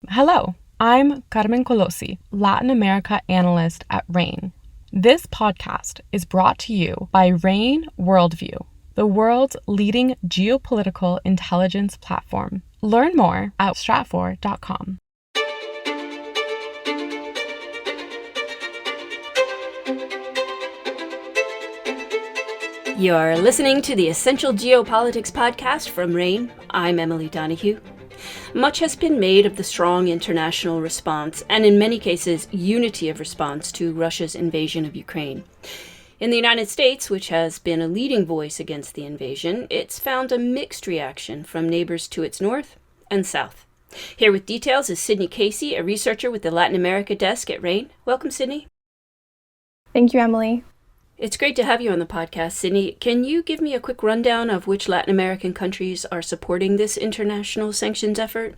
Hello, I'm Carmen Colosi, Latin America analyst at RANE. This podcast is brought to you by RANE Worldview, the world's leading geopolitical intelligence platform. Learn more at stratfor.com. You're listening to the Essential Geopolitics podcast from RANE. I'm Emily Donahue. Much has been made of the strong international response, and in many cases, unity of response to Russia's invasion of Ukraine. In the United States, which has been a leading voice against the invasion, it's found a mixed reaction from neighbors to its north and south. Here with details is Sydney Casey, a researcher with the Latin America desk at RANE. Welcome, Sydney. Thank you, Emily. It's great to have you on the podcast, Sydney. Can you give me a quick rundown of which Latin American countries are supporting this international sanctions effort?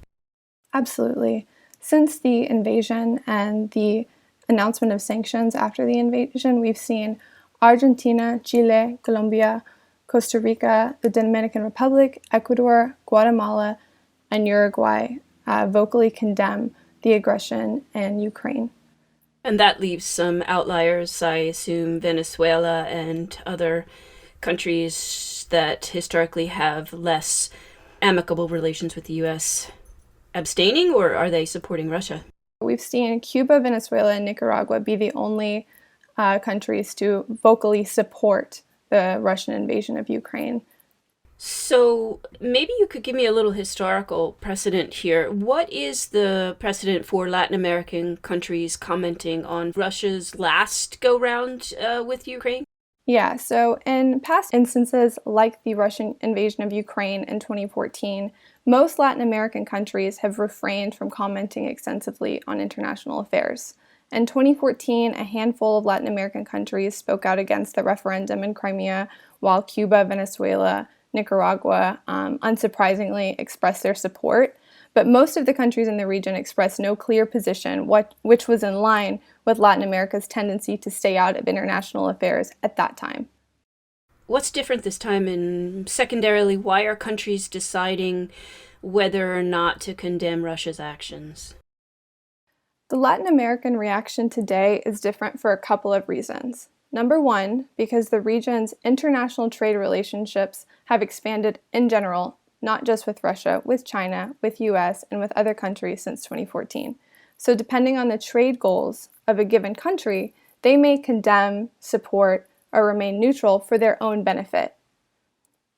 Absolutely. Since the invasion and the announcement of sanctions after the invasion, we've seen Argentina, Chile, Colombia, Costa Rica, the Dominican Republic, Ecuador, Guatemala, and Uruguay vocally condemn the aggression in Ukraine. And that leaves some outliers, I assume Venezuela and other countries that historically have less amicable relations with the U.S. abstaining, or are they supporting Russia? We've seen Cuba, Venezuela, and Nicaragua be the only countries to vocally support the Russian invasion of Ukraine. So maybe you could give me a little historical precedent here. What is the precedent for Latin American countries commenting on Russia's last go-round with Ukraine? Yeah, so in past instances like the Russian invasion of Ukraine in 2014, most Latin American countries have refrained from commenting extensively on international affairs. In 2014, a handful of Latin American countries spoke out against the referendum in Crimea, while Cuba, Venezuela, Nicaragua, unsurprisingly, expressed their support, but most of the countries in the region expressed no clear position, which was in line with Latin America's tendency to stay out of international affairs at that time. What's different this time, and secondarily, why are countries deciding whether or not to condemn Russia's actions? The Latin American reaction today is different for a couple of reasons. Number one, because the region's international trade relationships have expanded in general, not just with Russia, with China, with US, and with other countries since 2014. So depending on the trade goals of a given country, they may condemn, support, or remain neutral for their own benefit.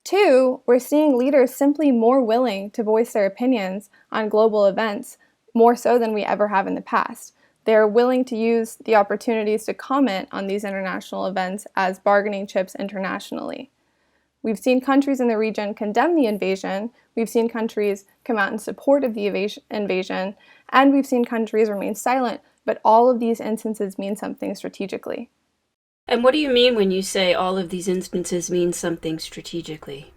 Two, we're seeing leaders simply more willing to voice their opinions on global events, more so than we ever have in the past. They're willing to use the opportunities to comment on these international events as bargaining chips internationally. We've seen countries in the region condemn the invasion, we've seen countries come out in support of the invasion, and we've seen countries remain silent, but all of these instances mean something strategically. And what do you mean when you say all of these instances mean something strategically?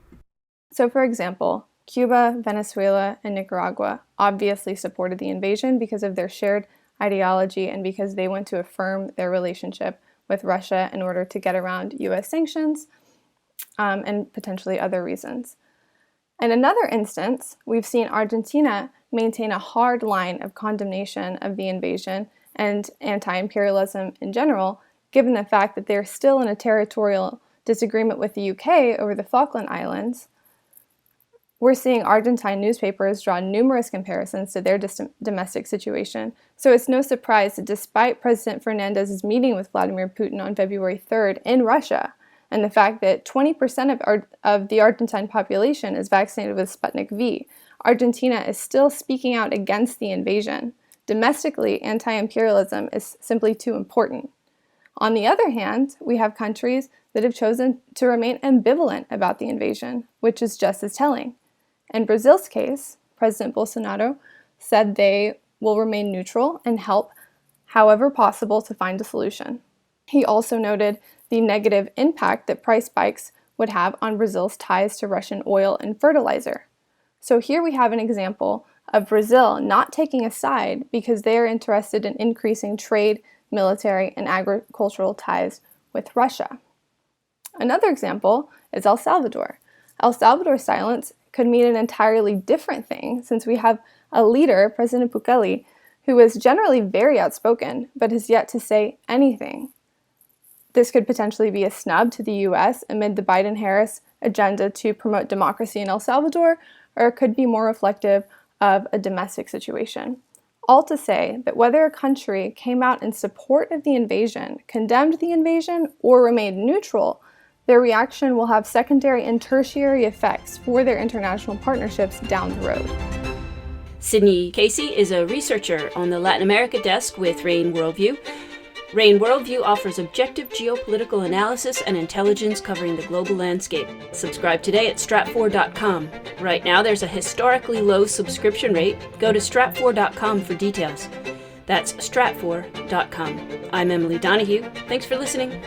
So for example, Cuba, Venezuela, and Nicaragua obviously supported the invasion because of their shared ideology and because they want to affirm their relationship with Russia in order to get around US sanctions and potentially other reasons. In another instance, we've seen Argentina maintain a hard line of condemnation of the invasion and anti-imperialism in general, given the fact that they're still in a territorial disagreement with the UK over the Falkland Islands. We're seeing Argentine newspapers draw numerous comparisons to their domestic situation, so it's no surprise that despite President Fernandez's meeting with Vladimir Putin on February 3rd in Russia, and the fact that 20% of the Argentine population is vaccinated with Sputnik V, Argentina is still speaking out against the invasion. Domestically, anti-imperialism is simply too important. On the other hand, we have countries that have chosen to remain ambivalent about the invasion, which is just as telling. In Brazil's case, President Bolsonaro said they will remain neutral and help however possible to find a solution. He also noted the negative impact that price spikes would have on Brazil's ties to Russian oil and fertilizer. So here we have an example of Brazil not taking a side because they are interested in increasing trade, military, and agricultural ties with Russia. Another example is El Salvador. El Salvador's silence could mean an entirely different thing, since we have a leader, President Bukele, who was generally very outspoken but has yet to say anything. This could potentially be a snub to the US amid the Biden-Harris agenda to promote democracy in El Salvador, or it could be more reflective of a domestic situation. All to say that whether a country came out in support of the invasion, condemned the invasion, or remained neutral, their reaction will have secondary and tertiary effects for their international partnerships down the road. Sydney Casey is a researcher on the Latin America desk with RANE Worldview. RANE Worldview offers objective geopolitical analysis and intelligence covering the global landscape. Subscribe today at stratfor.com. Right now there's a historically low subscription rate. Go to stratfor.com for details. That's stratfor.com. I'm Emily Donahue. Thanks for listening.